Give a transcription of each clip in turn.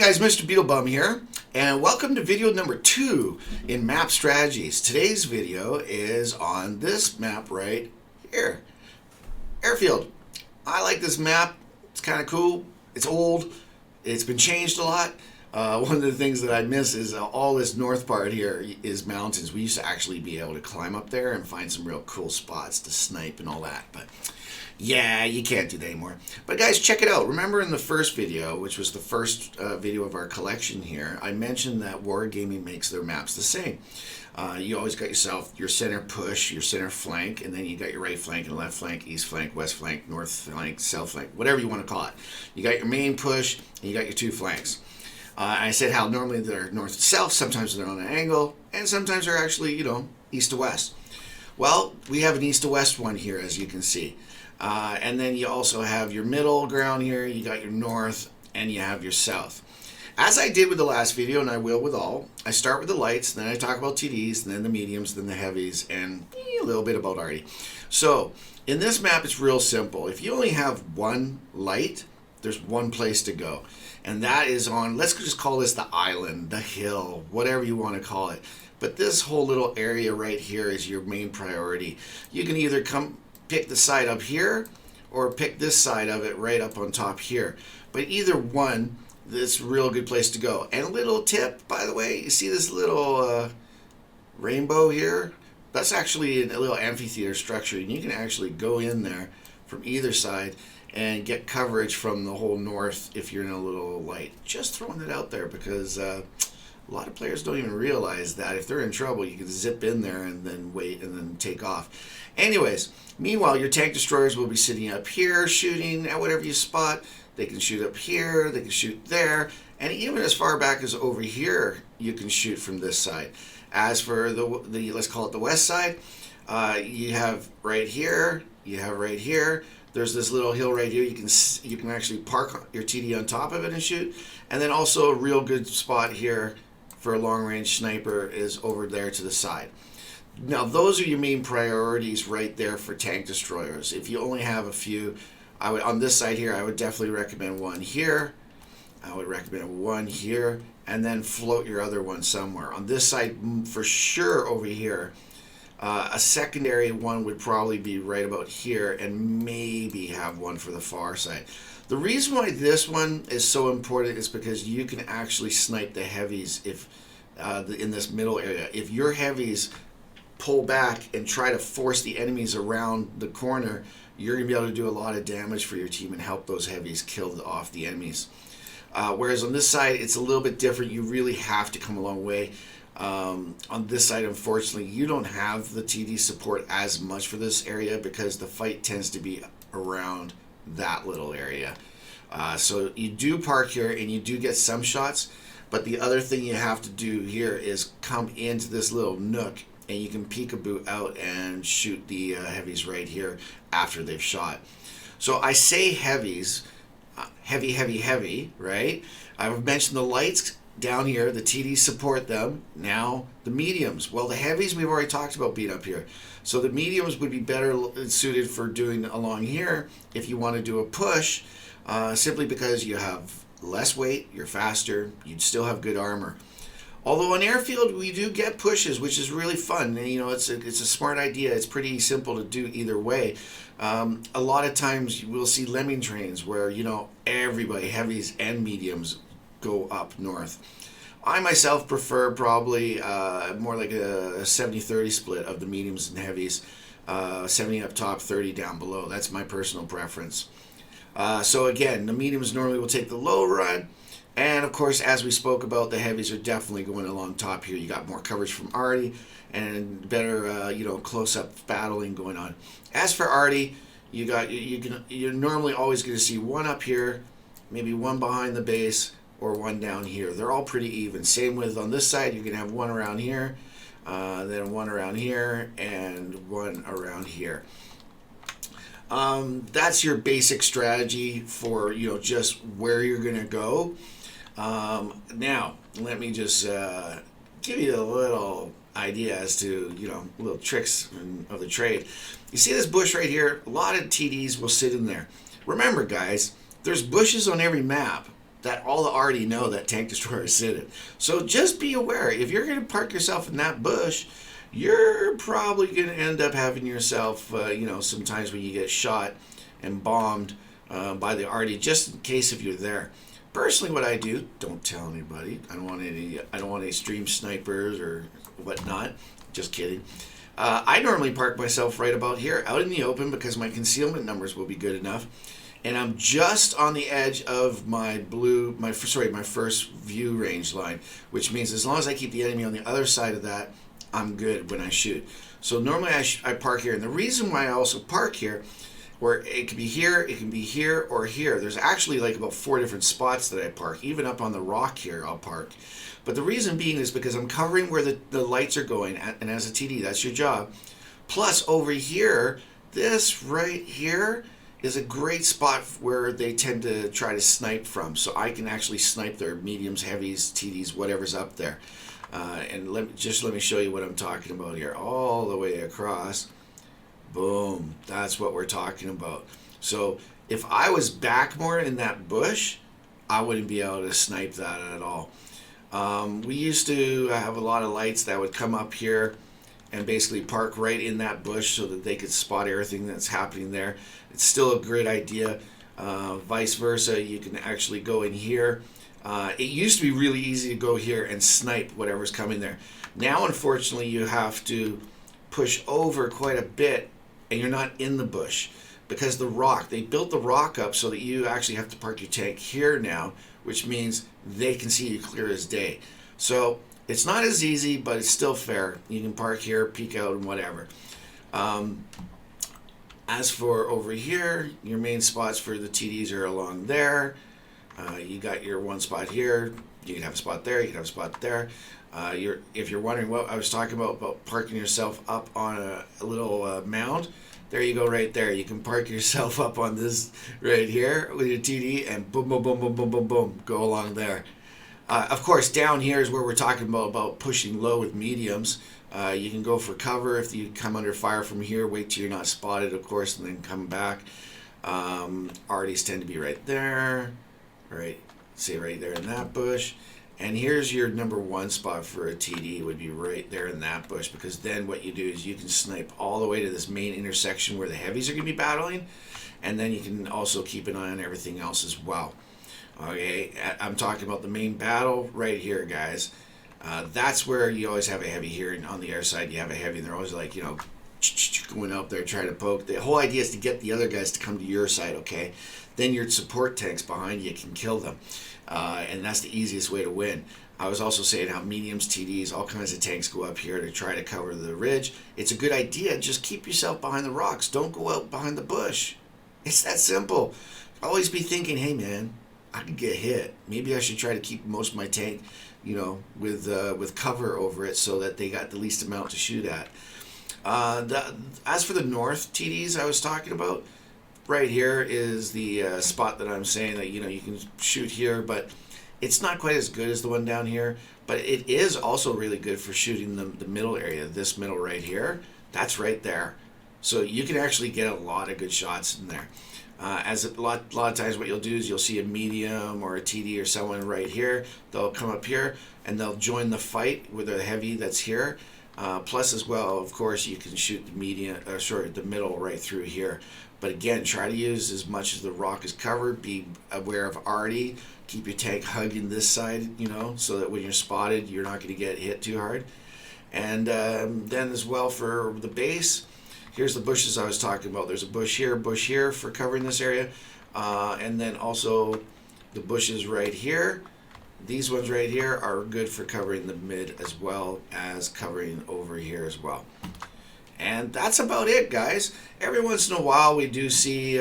guys, Mr.BeetleBum here, and welcome to video number 2 in Map Strategies. Today's video is on this map right here, Airfield. I like this map. It's kind of cool. It's old. It's been changed a lot. One of the things that I miss is all this north part here is mountains. We used to actually be able to climb up there and find some real cool spots to snipe and all that, but yeah, you can't do that anymore. But guys, check it out. Remember in the first video, which was the first video of our collection here, I mentioned that Wargaming makes their maps the same. You always got yourself your center push, your center flank, and then you got your right flank and left flank, east flank, west flank, north flank, south flank, whatever you want to call it. You got your main push, and you got your two flanks. I said how normally they're north to south, sometimes they're on an angle, and sometimes they're actually, east to west. Well, we have an east to west one here, as you can see. And then you also have your middle ground here, you got your north, and you have your south. As I did with the last video, and I will with all, I start with the lights, then I talk about TDs, then the mediums, then the heavies, and a little bit about arty. So, in this map, it's real simple. If you only have one light, there's one place to go. And that is on, let's just call this the island, the hill, whatever you want to call it. But this whole little area right here is your main priority. You can either pick the side up here or pick this side of it right up on top here. But either one, it's a real good place to go. And a little tip, by the way, you see this little rainbow here? That's actually a little amphitheater structure, and you can actually go in there from either side and get coverage from the whole north if you're in a little light. Just throwing it out there because a lot of players don't even realize that if they're in trouble, you can zip in there and then wait and then take off. Anyways, meanwhile, your tank destroyers will be sitting up here shooting at whatever you spot. They can shoot up here, they can shoot there, and even as far back as over here, you can shoot from this side. As for the let's call it the west side, you have right here, you have right here. There's this little hill right here. You can actually park your TD on top of it and shoot. And then also a real good spot here for a long-range sniper is over there to the side. Now those are your main priorities right there for tank destroyers. If you only have a few, on this side here, I would definitely recommend one here. I would recommend one here, and then float your other one somewhere. On this side, for sure over here, a secondary one would probably be right about here, and maybe have one for the far side. The reason why this one is so important is because you can actually snipe the heavies if in this middle area. If your heavies pull back and try to force the enemies around the corner, you're going to be able to do a lot of damage for your team and help those heavies kill off the enemies. Whereas on this side, it's a little bit different. You really have to come a long way. On this side, unfortunately, you don't have the TD support as much for this area because the fight tends to be around that little area. So you do park here and you do get some shots, but the other thing you have to do here is come into this little nook and you can peekaboo out and shoot the heavies right here after they've shot. So I say heavies, heavy, right? I've mentioned the lights down here, the TDs support them. Now the mediums, well, the heavies we've already talked about being up here. So the mediums would be better suited for doing along here if you want to do a push, simply because you have less weight, you're faster, you'd still have good armor. Although on Airfield we do get pushes, which is really fun. And, it's a smart idea. It's pretty simple to do either way. A lot of times you will see lemming trains where everybody, heavies and mediums, go up north. I myself prefer probably more like a 70-30 split of the mediums and heavies, 70 up top, 30 down below. That's my personal preference. So again, the mediums normally will take the low run. And of course, as we spoke about, the heavies are definitely going along top here. You got more coverage from arty and better, close-up battling going on. As for arty, you're normally always going to see one up here, maybe one behind the base, or one down here. They're all pretty even. Same with on this side, you can have one around here, then one around here, and one around here. That's your basic strategy for just where you're going to go. Now, let me just give you a little idea as to, little tricks of the trade. You see this bush right here? A lot of TDs will sit in there. Remember, guys, there's bushes on every map. that all already know that tank destroyer is sitting. So just be aware, if you're going to park yourself in that bush, you're probably going to end up having yourself, some times when you get shot and bombed by the arty, just in case if you're there. Personally, what I do, don't tell anybody. I don't want any stream snipers or whatnot. Just kidding. I normally park myself right about here, out in the open, because my concealment numbers will be good enough. And I'm just on the edge of my first view range line, which means as long as I keep the enemy on the other side of that, I'm good when I shoot. So normally I park here, and the reason why I also park here, where it can be here, or here. There's actually like about 4 different spots that I park. Even up on the rock here, I'll park. But the reason being is because I'm covering where the lights are going, and as a TD, that's your job. Plus, over here, this right here is a great spot where they tend to try to snipe from. So I can actually snipe their mediums, heavies, TDs, whatever's up there. And let me show you what I'm talking about here. All the way across. Boom. That's what we're talking about. So if I was back more in that bush, I wouldn't be able to snipe that at all. We used to have a lot of lights that would come up here and basically park right in that bush so that they could spot everything that's happening there. It's still a great idea. Vice versa, you can actually go in here. It used to be really easy to go here and snipe whatever's coming there. Now, unfortunately, you have to push over quite a bit, and you're not in the bush because they built the rock up so that you actually have to park your tank here now, which means they can see you clear as day. So it's not as easy, but it's still fair. You can park here, peek out, and whatever. As for over here, your main spots for the TDs are along there. You got your one spot here. You can have a spot there. You can have a spot there. If you're wondering what I was talking about parking yourself up on a little mound, there you go right there. You can park yourself up on this right here with your TD and boom, boom, boom, boom, boom, boom, boom, go along there. Of course, down here is where we're talking about pushing low with mediums. You can go for cover if you come under fire from here. Wait till you're not spotted, of course, and then come back. Arties tend to be right there, right? Say right there in that bush. And here's your number 1 spot for a TD would be right there in that bush, because then what you do is you can snipe all the way to this main intersection where the heavies are going to be battling, and then you can also keep an eye on everything else as well. Okay, I'm talking about the main battle right here, guys. That's where you always have a heavy here, and on the air side you have a heavy, and they're always like, going up there trying to poke. The whole idea is to get the other guys to come to your side, okay? Then your support tanks behind you can kill them. And that's the easiest way to win. I was also saying how mediums, TDs, all kinds of tanks go up here to try to cover the ridge. It's a good idea. Just keep yourself behind the rocks. Don't go out behind the bush. It's that simple. Always be thinking, hey man, I could get hit. Maybe I should try to keep most of my tank, with cover over it so that they got the least amount to shoot at. As for the north TDs I was talking about, right here is the spot that I'm saying that you can shoot here, but it's not quite as good as the one down here. But it is also really good for shooting the middle area. This middle right here, that's right there. So you can actually get a lot of good shots in there. As a lot of times what you'll do is you'll see a medium or a TD or someone right here. They'll come up here and they'll join the fight with a heavy that's here. Plus as well, of course, you can shoot the middle right through here. But again, try to use as much as the rock is covered. Be aware of arty. Keep your tank hugging this side, so that when you're spotted, you're not going to get hit too hard. And then as well for the base, here's the bushes I was talking about. There's a bush here for covering this area. And then also the bushes right here. These ones right here are good for covering the mid as well as covering over here as well. And that's about it, guys. Every once in a while we do see,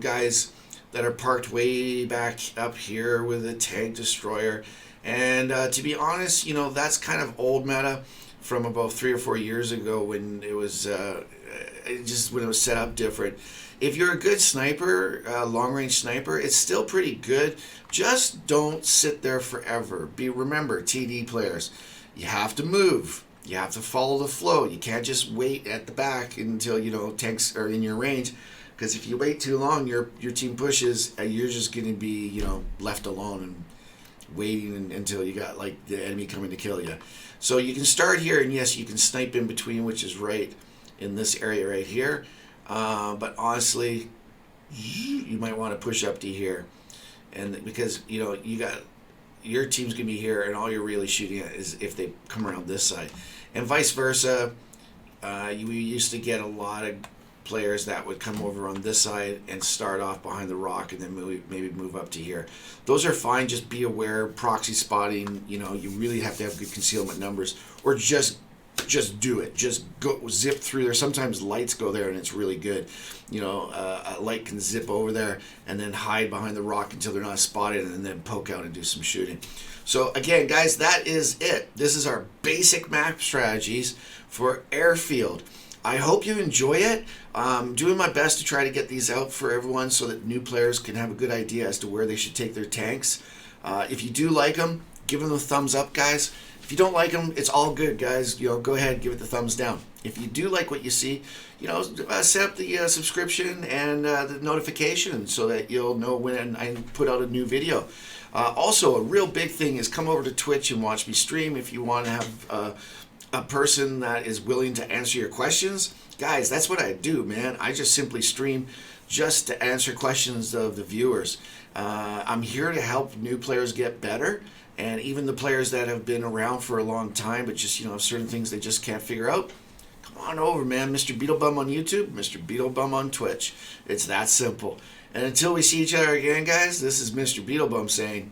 guys that are parked way back up here with a tank destroyer. And to be honest, that's kind of old meta from about 3 or 4 years ago when it was when it was set up different. If you're a good sniper, long-range sniper, it's still pretty good. Just don't sit there forever. Remember, TD players, you have to move. You have to follow the flow. You can't just wait at the back until tanks are in your range. Because if you wait too long, your team pushes, you're just going to be, you know, left alone and waiting until you got like the enemy coming to kill you. So you can start here, and yes, you can snipe in between, which is right in this area right here. But honestly, you might want to push up to here, and because you know you got your team's gonna be here, and all you're really shooting at is if they come around this side, and vice versa. You used to get a lot of players that would come over on this side and start off behind the rock and then maybe move up to here. Those are fine. Just be aware, proxy spotting, you know, you really have to have good concealment numbers, or just do it. Just go zip through there. Sometimes lights go there and it's really good. You know, a light can zip over there and then hide behind the rock until they're not spotted, and then poke out and do some shooting. So again, guys, that is it. This is our basic map strategies for Airfield. I hope you enjoy it. I'm doing my best to try to get these out for everyone so that new players can have a good idea as to where they should take their tanks. If you do like them, give them a thumbs up, guys. If you don't like them, it's all good, guys. You know, go ahead and give it the thumbs down. If you do like what you see, you know, set up the subscription and the notification so that you'll know when I put out a new video. Also, a real big thing is come over to Twitch and watch me stream if you want to have a person that is willing to answer your questions. Guys, that's what I do, man. I just simply stream just to answer questions of the viewers. I'm here to help new players get better, and even the players that have been around for a long time but just, you know, certain things they just can't figure out. Come on over, man. Mr.BeetleBum on YouTube, Mr.BeetleBum on Twitch. It's that simple. And until we see each other again, guys, this is Mr.BeetleBum saying